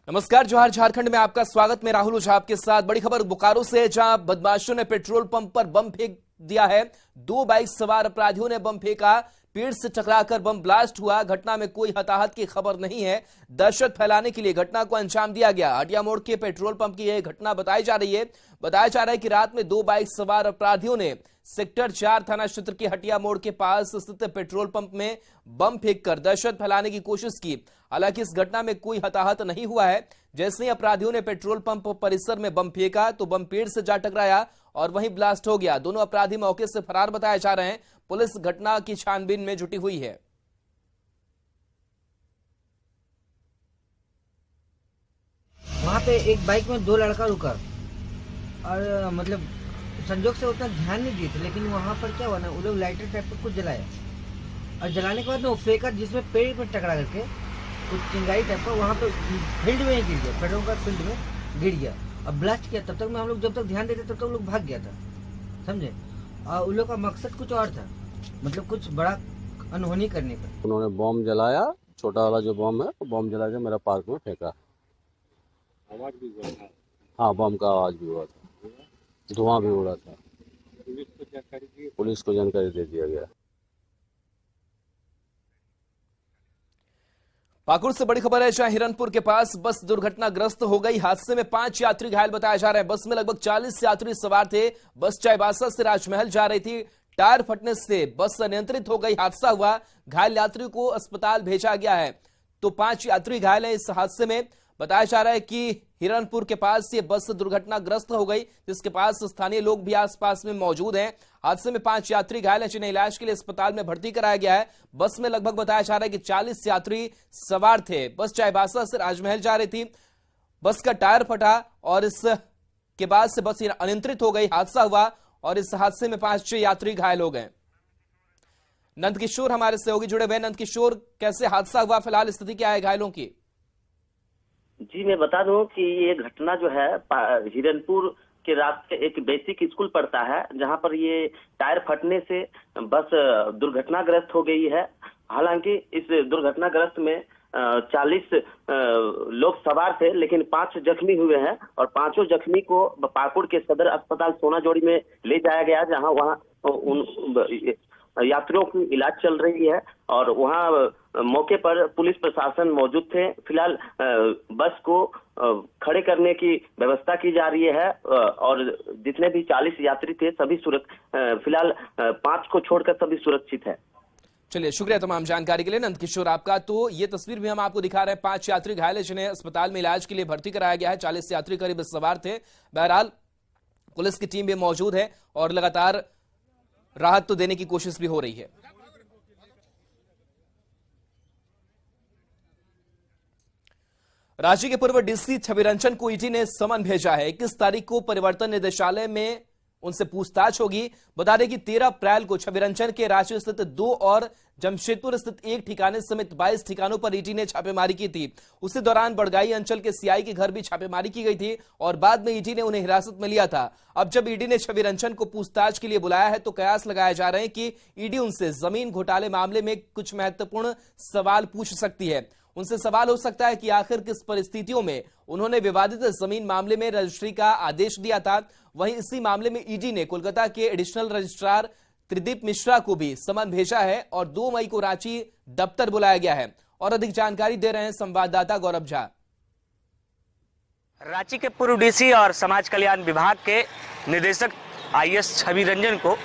नमस्कार, जोहार। झारखंड में आपका स्वागत। मैं राहुल ओझा आपके साथ। बड़ी खबर बोकारो से, जहां बदमाशों ने पेट्रोल पंप पर बम फेंक दिया है। 2 बाइक सवार अपराधियों ने बम फेंका। पेड़ से टकराकर बम ब्लास्ट हुआ। घटना में कोई हताहत की खबर नहीं है। दहशत फैलाने के लिए घटना को अंजाम दिया गया। हटिया मोड़ के पेट्रोल पंप की यह घटना बताई जा रही है। बताया जा रहा है कि रात में 2 बाइक सवार अपराधियों ने सेक्टर 4 थाना क्षेत्र के हटिया मोड़ के पास स्थित पेट्रोल पंप में बम फेंककर दहशत फैलाने की कोशिश की। हालांकि इस घटना में कोई हताहत नहीं हुआ है। जैसे ही अपराधियों ने पेट्रोल पंप परिसर में बम फेंका तो बम पेड़ से जा टकराया और वहीं ब्लास्ट हो गया। दोनों अपराधी मौके से फरार बताए जा रहे हैं। पुलिस घटना की छानबीन में जुटी हुई है। वहाँ पे एक बाइक में 2 लड़का रुका और मतलब संजोग से उतना ध्यान नहीं दिए थे, लेकिन वहाँ पर क्या हुआ ना, वो लोग लाइटर टाइप का कुछ जलाया और जलाने के बाद ना वो फेंका, जिसमें पेड़ पर टकरा करके कुछ चिंगारी टाइप का वहाँ पे फील्ड में ही गिर गया। पेट्रोल का फील्ड में गिर गया और ब्लास्ट किया। तब तक में हम लोग जब तक ध्यान देते तब तक लोग भाग गया था, समझे। और उन लोग का मकसद कुछ और था, मतलब कुछ बड़ा अनहोनी करने का। उन्होंने बम जलाया, छोटा वाला जो बम है वो बम जला के मेरा पार्क में फेंका। आवाज भी हुआ था? हाँ, बम का आवाज भी हुआ था, धुआं भी उड़ा था। पुलिस को जानकारी दे दिया गया। पाकुड़ से बड़ी खबर है, जहां हिरनपुर के पास बस दुर्घटनाग्रस्त हो गई। हादसे में 5 यात्री घायल बताया जा रहा है। बस में लगभग 40 यात्री सवार थे। बस चाईबासा से राजमहल जा रही थी। टायर फटने से बस अनियंत्रित हो गई। हादसा हुआ। घायल यात्री को अस्पताल भेजा गया है। तो 5 यात्री घायल हैं इस हादसे में। बताया जा रहा है कि हिरनपुर के पास ये बस दुर्घटनाग्रस्त हो गई, जिसके पास स्थानीय लोग भी आसपास में मौजूद हैं। हादसे में 5 यात्री घायल हैं, जिन्हें इलाज के लिए अस्पताल में भर्ती कराया गया है। बस में लगभग बताया जा रहा है कि 40 यात्री सवार थे। बस चाईबासा से राजमहल जा रही थी। बस का टायर फटा और इसके बाद से बस अनियंत्रित हो गई। हादसा हुआ और इस हादसे में 5 यात्री घायल हो गए। नंद किशोर हमारे सहयोगी जुड़े हुए। नंद किशोर, कैसे हादसा हुआ, फिलहाल स्थिति क्या है घायलों की? जी, मैं बता दूं कि ये घटना जो है हिरनपुर के रास्ते एक बेसिक स्कूल पड़ता है, जहां पर ये टायर फटने से बस दुर्घटनाग्रस्त हो गई है। हालांकि इस दुर्घटनाग्रस्त में 40 लोग सवार थे, लेकिन 5 जख्मी हुए हैं और 5 जख्मी को पाकुड़ के सदर अस्पताल सोनाजोड़ी में ले जाया गया, जहां वहां यात्रियों की इलाज चल रही है और वहां मौके पर पुलिस प्रशासन मौजूद थे। फिलहाल बस को खड़े करने की व्यवस्था की जा रही है और जितने भी 40 यात्री थे सभी फिलहाल 5 को छोड़कर सभी सुरक्षित है। चलिए, शुक्रिया तमाम जानकारी के लिए नंद किशोर आपका। तो ये तस्वीर भी हम आपको दिखा रहे हैं। 5 यात्री घायल हैं, जिन्हें अस्पताल में इलाज के लिए भर्ती कराया गया है। 40 यात्री करीब सवार थे। बहरहाल पुलिस की टीम भी मौजूद है और लगातार राहत तो देने की कोशिश भी हो रही है। रांची के पूर्व डीसी छविरंजन को ईडी ने समन भेजा है। 21 तारीख को परिवर्तन निदेशालय में उनसे पूछताछ होगी। बता दें कि 13 अप्रैल को छविरंजन के रांची स्थित 2 और जमशेदपुर स्थित 1 ठिकाने समेत 22 ठिकानों पर ईडी ने छापेमारी की थी। उसी दौरान बड़गाई अंचल के सीआई के घर भी छापेमारी की गई थी और बाद में ईडी ने उन्हें हिरासत में लिया था। अब जब ईडी ने छविरंजन को पूछताछ के लिए बुलाया है तो कयास लगाए जा रहे हैं कि ईडी उनसे जमीन घोटाले मामले में कुछ महत्वपूर्ण सवाल पूछ सकती है। उनसे सवाल हो सकता है कि आखिर किस परिस्थितियों में उन्होंने विवादित जमीन मामले में रजिस्ट्री का आदेश दिया था। वहीं इसी मामले में ईडी ने कोलकाता के एडिशनल रजिस्ट्रार त्रिदीप मिश्रा को भी समन भेजा है और 2 मई को रांची दफ्तर बुलाया गया है। और अधिक जानकारी दे रहे हैं संवाददाता गौरव झा। रांची के पूर्व डीसी और समाज कल्याण विभाग के निदेशक आईएएस छविरंजन को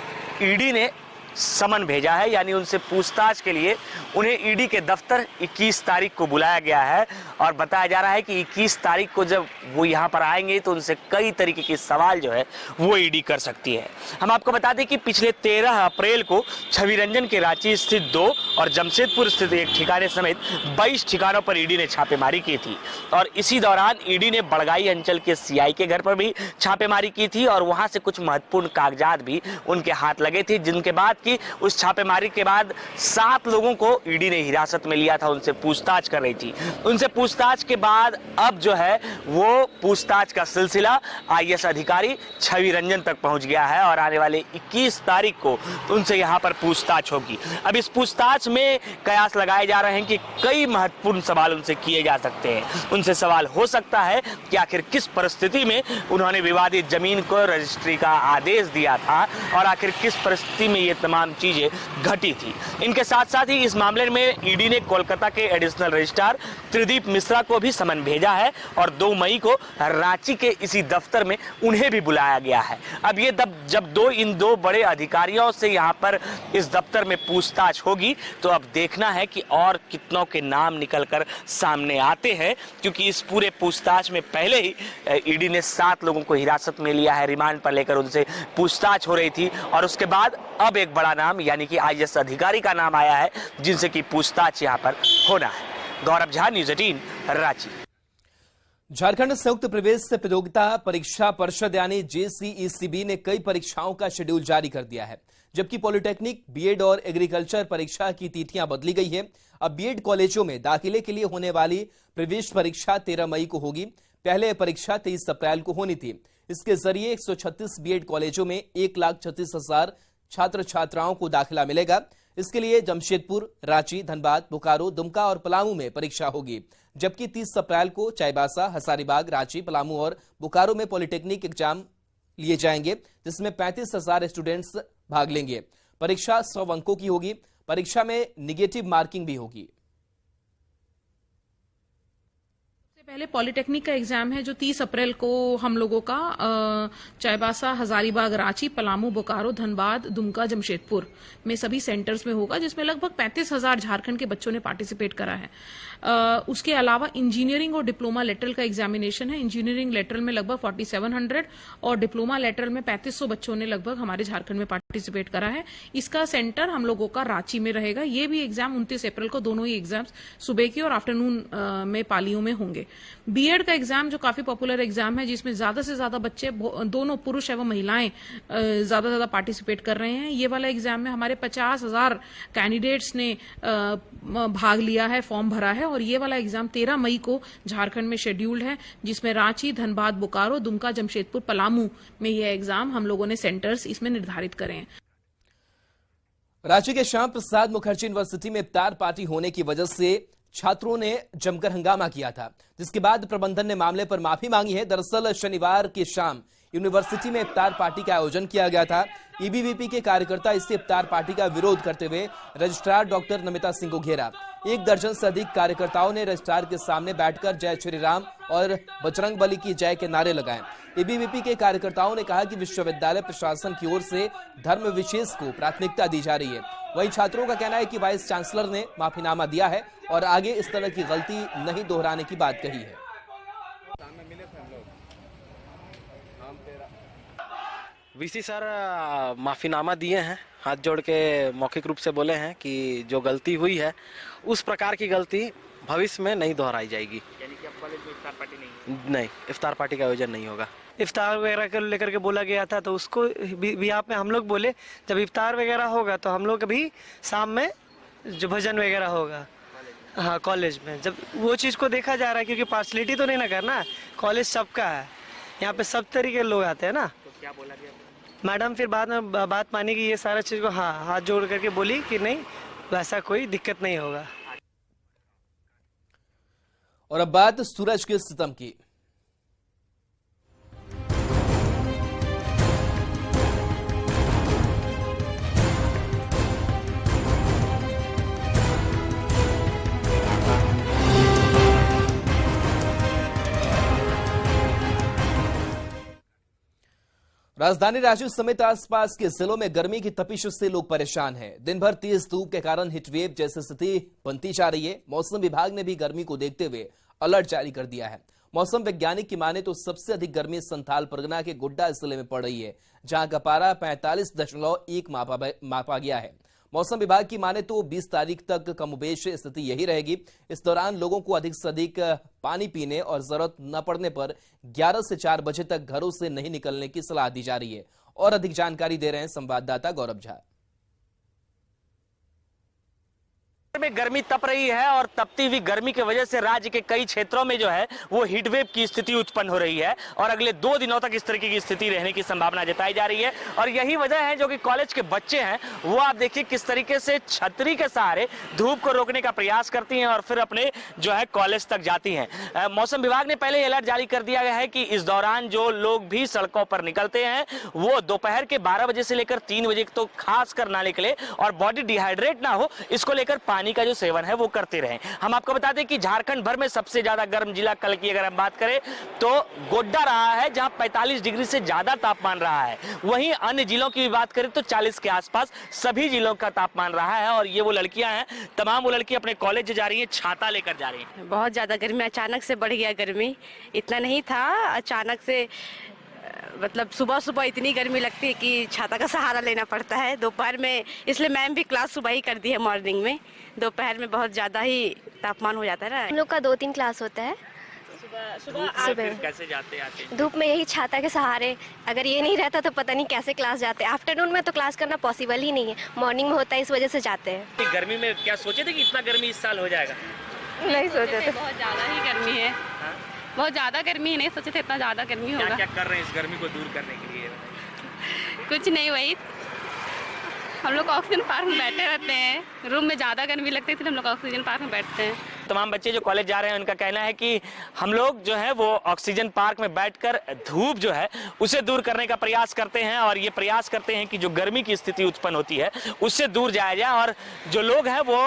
ईडी ने समन भेजा है, यानी उनसे पूछताछ के लिए उन्हें ईडी के दफ्तर 21 तारीख को बुलाया गया है। और बताया जा रहा है कि 21 तारीख को जब वो यहाँ पर आएंगे तो उनसे कई तरीके के सवाल जो है वो ईडी कर सकती है। हम आपको बता दें कि पिछले 13 अप्रैल को छविरंजन के रांची स्थित 2 और जमशेदपुर स्थित 1 ठिकाने समेत 22 ठिकानों पर ईडी ने छापेमारी की थी और इसी दौरान ईडी ने बड़गाई अंचल के सीआई के घर पर भी छापेमारी की थी और वहाँ से कुछ महत्वपूर्ण कागजात भी उनके हाथ लगे थे, जिनके बाद की उस छापेमारी के बाद 7 लोगों को ईडी ने हिरासत में लिया था, उनसे पूछताछ कर रही थी। उनसे पूछताछ के बाद अब जो है वो पूछताछ का सिलसिला आईएएस अधिकारी छवि रंजन तक पहुंच गया है और आने वाले 21 तारीख को उनसे यहां पर पूछताछ होगी। अब इस पूछताछ में कयास लगाए जा रहे हैं कि कई महत्वपूर्ण सवाल उनसे किए जा सकते हैं। उनसे सवाल हो सकता है कि आखिर किस परिस्थिति में उन्होंने विवादित जमीन को रजिस्ट्री का आदेश दिया था और आखिर किस परिस्थिति में ये तमाम चीजें घटी थी। इनके साथ साथ ही इस मामले में ईडी ने कोलकाता के एडिशनल रजिस्ट्रार त्रिदीप मिश्रा को भी समन भेजा है और 2 मई को रांची के इसी दफ्तर में उन्हें भी बुलाया गया है। अब ये जब इन दो बड़े अधिकारियों से यहाँ पर इस दफ्तर में पूछताछ होगी तो अब देखना है कि और कितनों के नाम निकलकर सामने आते हैं, क्योंकि इस पूरे पूछताछ में पहले ही ईडी ने 7 लोगों को हिरासत में लिया है, रिमांड पर लेकर उनसे पूछताछ हो रही थी और उसके बाद अब एक बड़ा नाम यानी कि आईएएस अधिकारी का नाम आया है जिनसे की पूछताछ यहाँ पर होना है। गौरव झा, न्यूज़ 18 रांची। झारखंड संयुक्त प्रवेश प्रतियोगिता परीक्षा परिषद यानी जेसीईसीबी ने कई परीक्षाओं का शेड्यूल जारी कर दिया है, जबकि पॉलिटेक्निक, बीएड और एग्रीकल्चर परीक्षा की तिथियां बदली गई है। अब बीएड कॉलेजों में दाखिले के लिए होने वाली प्रवेश परीक्षा 13 मई को होगी। पहले परीक्षा 23 अप्रैल को होनी थी। इसके जरिए 136 बीएड कॉलेजों में 1,36,000 छात्र छात्राओं को दाखिला मिलेगा। इसके लिए जमशेदपुर, रांची, धनबाद, बोकारो, दुमका और पलामू में परीक्षा होगी, जबकि 30 अप्रैल को चाईबासा, हजारीबाग, रांची, पलामू और बोकारो में पॉलिटेक्निक एग्जाम लिए जाएंगे, जिसमें 35,000 स्टूडेंट्स भाग लेंगे। परीक्षा 100 अंकों की होगी। परीक्षा में निगेटिव मार्किंग भी होगी। पहले पॉलिटेक्निक का एग्जाम है जो 30 अप्रैल को हम लोगों का चाईबासा, हजारीबाग, रांची, पलामू, बोकारो, धनबाद, दुमका, जमशेदपुर में सभी सेंटर्स में होगा, जिसमें लगभग 35,000 झारखंड के बच्चों ने पार्टिसिपेट करा है। उसके अलावा इंजीनियरिंग और डिप्लोमा लेटरल का एग्जामिनेशन है। इंजीनियरिंग लेटरल में लगभग 4700 और डिप्लोमा लेटरल में 3500 बच्चों ने लगभग हमारे झारखंड में पार्टिसिपेट करा है। इसका सेंटर हम लोगों का रांची में रहेगा। ये भी एग्जाम 29 अप्रैल को दोनों ही एग्जाम्स सुबह की और आफ्टरनून में पालियों में होंगे। बीएड का एग्जाम जो काफी पॉपुलर एग्जाम है, जिसमें ज्यादा से ज्यादा बच्चे, दोनों पुरुष एवं महिलाएं ज्यादा से ज्यादा पार्टिसिपेट कर रहे हैं। ये वाला एग्जाम में हमारे 50,000 कैंडिडेट्स ने भाग लिया है, फॉर्म भरा है और ये वाला एग्जाम 13 मई को झारखंड में शेड्यूल्ड है, जिसमें रांची, धनबाद, बोकारो, दुमका, जमशेदपुर, पलामू में ये एग्जाम हम लोगों ने सेंटर्स इसमें निर्धारित करे हैं। रांची के श्याम प्रसाद मुखर्जी यूनिवर्सिटी में इफ्तार पार्टी होने की वजह से छात्रों ने जमकर हंगामा किया था, जिसके बाद प्रबंधन ने मामले पर माफी मांगी है। दरअसल शनिवार की शाम यूनिवर्सिटी में इफ्तार पार्टी का आयोजन किया गया था। ईबीवीपी के कार्यकर्ता इस इफ्तार पार्टी का विरोध करते हुए रजिस्ट्रार डॉक्टर नमिता सिंह को घेरा। 1 दर्जन से अधिक कार्यकर्ताओं ने रजिस्ट्रार के सामने बैठकर जय श्री राम और बजरंग बली की जय के नारे लगाए। ईबीवीपी के कार्यकर्ताओं ने कहा कि विश्वविद्यालय प्रशासन की ओर से धर्म विशेष को प्राथमिकता दी जा रही है। वहीं छात्रों का कहना है कि वाइस चांसलर ने माफीनामा दिया है और आगे इस तरह की गलती नहीं दोहराने की बात कही है। वीसी सर माफीनामा दिए हैं, हाथ जोड़ के मौखिक रूप से बोले हैं कि जो गलती हुई है उस प्रकार की गलती भविष्य में नहीं दोहराई जाएगी। यानी कि अब कॉलेज में इफ्तार पार्टी नहीं, इफ्तार पार्टी का आयोजन नहीं होगा। इफ्तार वगैरह को लेकर के बोला गया था, तो उसको भी यहाँ पे हम लोग बोले जब इफ्तार वगैरह होगा तो हम लोग भी शाम में जो भजन वगैरह होगा, हाँ कॉलेज में, जब वो चीज़ को देखा जा रहा है, क्योंकि पार्शलिटी तो नहीं ना करना, कॉलेज सबका है, यहाँ पे सब तरीके के लोग आते हैं ना। तो क्या बोला गया? मैडम फिर बाद में बात मानी कि ये सारा चीज़ को हाँ हाथ जोड़ करके बोली कि नहीं वैसा कोई दिक्कत नहीं होगा। और अब बात सूरज के सितम की। राजधानी रांची समेत आसपास के जिलों में गर्मी की तपिश से लोग परेशान हैं। दिन भर तेज धूप के कारण हीटवेव जैसी स्थिति बनती जा रही है। मौसम विभाग ने भी गर्मी को देखते हुए अलर्ट जारी कर दिया है। मौसम वैज्ञानिक की माने तो सबसे अधिक गर्मी संथाल परगना के गोड्डा जिले में पड़ रही है, जहां का पारा 45.1 मापा गया है। मौसम विभाग की माने तो 20 तारीख तक कमोबेश स्थिति यही रहेगी। इस दौरान लोगों को अधिक से अधिक पानी पीने और जरूरत न पड़ने पर 11 से 4 बजे तक घरों से नहीं निकलने की सलाह दी जा रही है। और अधिक जानकारी दे रहे हैं संवाददाता गौरव झा। में गर्मी तप रही है और तपती हुई गर्मी की वजह से राज्य के कई क्षेत्रों में जो है वो हीटवेव की स्थिति उत्पन्न हो रही है और अगले 2 दिनों तक इस तरीके की स्थिति रहने की संभावना जताई जा रही है। और यही वजह है जो कि कॉलेज के बच्चे हैं वो आप देखिए किस तरीके से छतरी के सहारे धूप को रोकने का प्रयास करती हैं और फिर अपने जो है कॉलेज तक जाती हैं। मौसम विभाग ने पहले अलर्ट जारी कर दिया गया है कि इस दौरान जो लोग भी सड़कों पर निकलते हैं वो दोपहर के 12 बजे से लेकर 3 बजे तो खास कर ना निकले और बॉडी डिहाइड्रेट ना हो, इसको लेकर पानी का जो सेवन है वो करते रहें। हम आपको बता दें कि झारखंड भर में सबसे ज्यादा गर्म जिला कल की अगर हम बात करें तो गोड्डा रहा है जहां 45 डिग्री से ज्यादा तापमान रहा है। वहीं अन्य जिलों की भी बात करें तो 40 के आसपास सभी जिलों का तापमान रहा है। और ये वो लड़कियां हैं, तमाम वो लड़की अपने कॉलेज जा रही हैं, छाता लेकर जा रही हैं। बहुत ज्यादा गर्मी, अचानक से बढ़ गया गर्मी, इतना नहीं था, अचानक से मतलब सुबह सुबह इतनी गर्मी लगती है कि छाता का सहारा लेना पड़ता है। दोपहर में इसलिए मैम भी क्लास सुबह ही कर दी है मॉर्निंग में, दोपहर में बहुत ज़्यादा ही तापमान हो जाता है ना। हम लोग का 2-3 क्लास होता है। सुबह कैसे जाते आते? धूप में यही छाता के सहारे, अगर ये नहीं रहता तो पता नहीं कैसे क्लास जाते। आफ्टरनून में तो क्लास करना पॉसिबल ही नहीं है, मॉर्निंग में होता है, इस वजह से जाते हैं। गर्मी में क्या सोचे थे कि इतना गर्मी इस साल हो जाएगा? नहीं सोचे थे, बहुत ज़्यादा ही गर्मी है, बहुत ज़्यादा गर्मी है, नहीं सोचे थे इतना ज़्यादा गर्मी होगा। क्या कर रहे हैं इस गर्मी को दूर करने के लिए? कुछ नहीं, वही हम लोग ऑक्सीजन पार्क में बैठे रहते हैं, रूम में ज़्यादा गर्मी लगती थी, हम लोग ऑक्सीजन पार्क में बैठते हैं। तमाम बच्चे जो कॉलेज जा रहे हैं उनका कहना है कि हम लोग जो है वो ऑक्सीजन पार्क में बैठकर धूप जो है उसे दूर करने का प्रयास करते हैं और ये प्रयास करते हैं कि जो गर्मी की स्थिति उत्पन्न होती है उससे दूर जाया जाए। और जो लोग हैं वो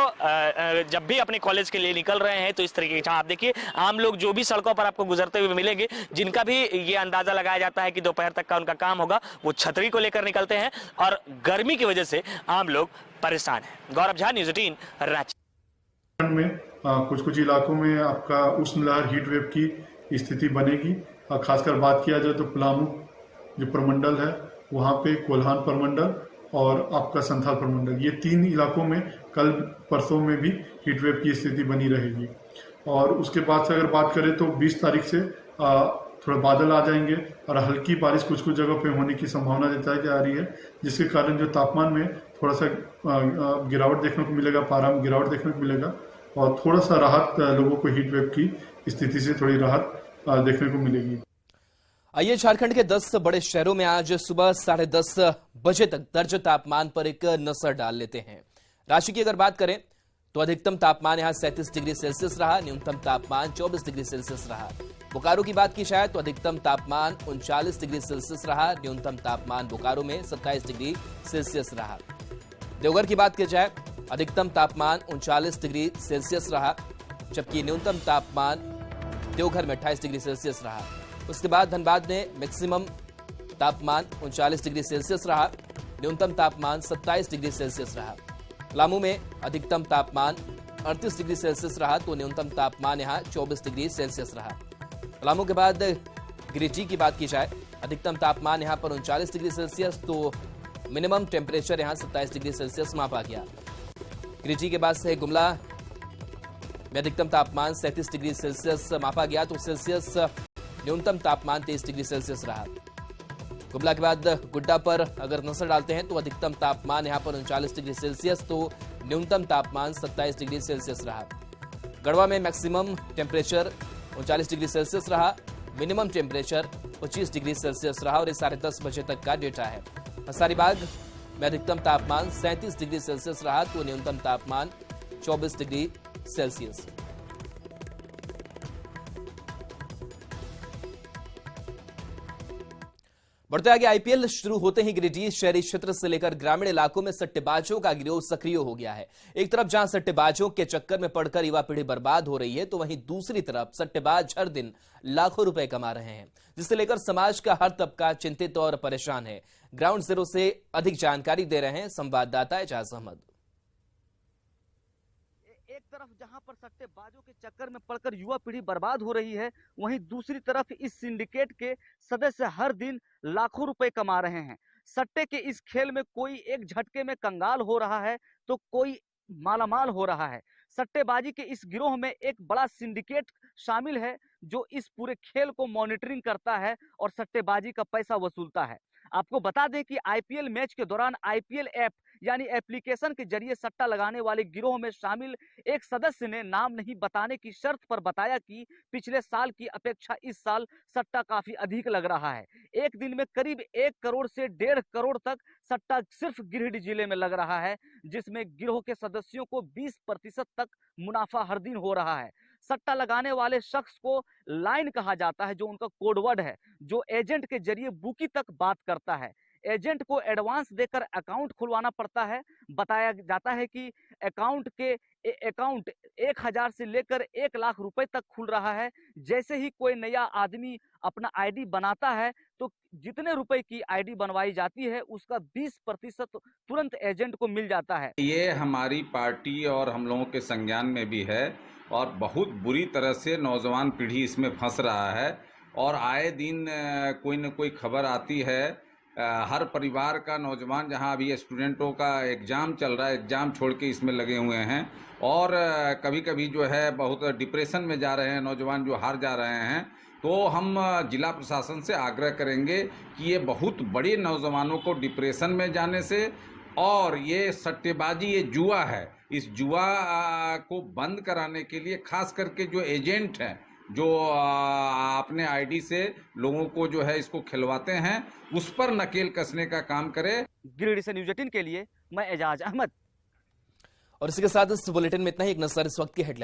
जब भी अपने कॉलेज के लिए निकल रहे हैं तो इस तरीके की, आप देखिए आम लोग जो भी सड़कों पर आपको गुजरते हुए मिलेंगे, जिनका भी ये अंदाजा लगाया जाता है कि दोपहर तक का उनका काम होगा, वो छतरी को लेकर निकलते हैं और गर्मी की वजह से आम लोग परेशान हैं। गौरव झा, न्यूज़ 18, रांची। में कुछ इलाकों में आपका उष्णलहर हीट वेव की स्थिति बनेगी। खासकर बात किया जाए तो पलामू जो प्रमंडल है वहाँ पे कोल्हान प्रमंडल और आपका संथाल प्रमंडल, ये 3 इलाकों में कल परसों में भी हीट वेव की स्थिति बनी रहेगी। और उसके बाद से अगर बात करें तो 20 तारीख से थोड़ा बादल आ जाएंगे और हल्की बारिश कुछ जगह पे होने की संभावना जताई जा रही है, जिसके कारण जो तापमान में थोड़ा सा गिरावट देखने को मिलेगा, पारा में गिरावट देखने को मिलेगा और थोड़ा सा राहत लोगों को हीट वेव की स्थिति से थोड़ी राहत देखने को मिलेगी। आइए झारखंड के 10 बड़े शहरों में आज सुबह 10:30 बजे तक दर्ज तापमान पर एक नजर डाल लेते हैं। रांची की अगर बात करें तो अधिकतम तापमान यहां 37 डिग्री सेल्सियस रहा, न्यूनतम तापमान 24 डिग्री सेल्सियस रहा। बोकारो की बात की जाए तो अधिकतम तापमान 39 डिग्री सेल्सियस रहा, न्यूनतम तापमान बोकारो में 27 डिग्री सेल्सियस रहा। देवघर की बात की जाए अधिकतम तापमान 39 डिग्री सेल्सियस रहा, जबकि न्यूनतम तापमान देवघर में 28 डिग्री सेल्सियस रहा। उसके बाद धनबाद में मैक्सिमम तापमान 39 डिग्री सेल्सियस रहा, न्यूनतम तापमान 27 डिग्री सेल्सियस रहा। पलामू में अधिकतम तापमान 38 डिग्री सेल्सियस रहा तो न्यूनतम तापमान यहां 24 डिग्री सेल्सियस रहा। पलामू के बाद गिरिडीह की बात की जाए अधिकतम तापमान यहां पर 39 डिग्री सेल्सियस तो मिनिमम टेम्परेचर यहां 27 डिग्री सेल्सियस मापा गया। गिरिडीह के बाद से गुमला में अधिकतम तापमान 37 डिग्री सेल्सियस मापा गया तो सेल्सियस न्यूनतम तापमान 23 डिग्री सेल्सियस रहा। गुमला के बाद गुड्डा पर अगर नजर डालते हैं तो अधिकतम तापमान यहां पर 39 डिग्री सेल्सियस तो न्यूनतम तापमान 27 डिग्री सेल्सियस रहा। गढ़वा में मैक्सिमम टेम्परेचर 39 डिग्री सेल्सियस रहा, मिनिमम टेम्परेचर 25 डिग्री सेल्सियस रहा और ये 10:30 बजे तक का डेटा है। हजारीबाग में अधिकतम तापमान 37 डिग्री सेल्सियस रहा तो न्यूनतम तापमान 24 डिग्री सेल्सियस। बढ़ते आगे आईपीएल शुरू होते ही गिरिडीह शहरी क्षेत्र से लेकर ग्रामीण इलाकों में सट्टेबाजों का गिरोह सक्रिय हो गया है। एक तरफ जहां सट्टेबाजों के चक्कर में पड़कर युवा पीढ़ी बर्बाद हो रही है तो वहीं दूसरी तरफ सट्टेबाज हर दिन लाखों रुपए कमा रहे हैं, जिसे लेकर समाज का हर तबका चिंतित और परेशान है। ग्राउंड जीरो से अधिक जानकारी दे रहे हैं संवाददाता एजाज अहमद। एक तरफ जहां पर सट्टेबाजों के चक्कर में पड़कर युवा पीढ़ी बर्बाद हो रही है, वहीं दूसरी तरफ इस सिंडिकेट के सदस्य हर दिन लाखों रुपए कमा रहे हैं। सट्टे के इस खेल में कोई एक झटके में कंगाल हो रहा है तो कोई मालामाल हो रहा है। सट्टेबाजी के इस गिरोह में एक बड़ा सिंडिकेट शामिल है जो इस पूरे खेल को मॉनिटरिंग करता है और सट्टेबाजी का पैसा वसूलता है। आपको बता दें कि आईपीएल मैच के दौरान आईपीएल ऐप यानी एप्लीकेशन के जरिए सट्टा लगाने वाले गिरोह में शामिल एक सदस्य ने नाम नहीं बताने की शर्त पर बताया कि पिछले साल की अपेक्षा इस साल सट्टा काफी अधिक लग रहा है। एक दिन में करीब 1 करोड़ से 1.5 करोड़ तक सट्टा सिर्फ गिरिडीह जिले में लग रहा है, जिसमें गिरोह के सदस्यों को 20% तक मुनाफा हर दिन हो रहा है। सट्टा लगाने वाले शख्स को लाइन कहा जाता है, जो उनका कोडवर्ड है, जो एजेंट के जरिए बुकी तक बात करता है। एजेंट को एडवांस देकर अकाउंट खुलवाना पड़ता है। बताया जाता है कि अकाउंट 1000 से लेकर 1 लाख रुपए तक खुल रहा है। जैसे ही कोई नया आदमी अपना आईडी बनाता है तो जितने रुपए की आईडी बनवाई जाती है उसका 20% तुरंत एजेंट को मिल जाता है। ये हमारी पार्टी और हम लोगों के संज्ञान में भी है और बहुत बुरी तरह से नौजवान पीढ़ी इसमें फंस रहा है और आए दिन कोई न कोई खबर आती है। हर परिवार का नौजवान, जहां अभी स्टूडेंटों का एग्ज़ाम चल रहा है, एग्ज़ाम छोड़ के इसमें लगे हुए हैं और कभी कभी जो है बहुत डिप्रेशन में जा रहे हैं नौजवान, जो हार जा रहे हैं। तो हम जिला प्रशासन से आग्रह करेंगे कि ये बहुत बड़े नौजवानों को डिप्रेशन में जाने से और ये सट्टेबाजी, ये जुआ है, इस जुआ को बंद कराने के लिए खास करके जो एजेंट हैं, जो अपने आईडी से लोगों को जो है इसको खिलवाते हैं, उस पर नकेल कसने का काम करे। गिरिडीह से न्यूज 18 के लिए मैं एजाज अहमद। और इसी के साथ इस बुलेटिन में इतना ही। एक नजर इस वक्त की हेडलाइन।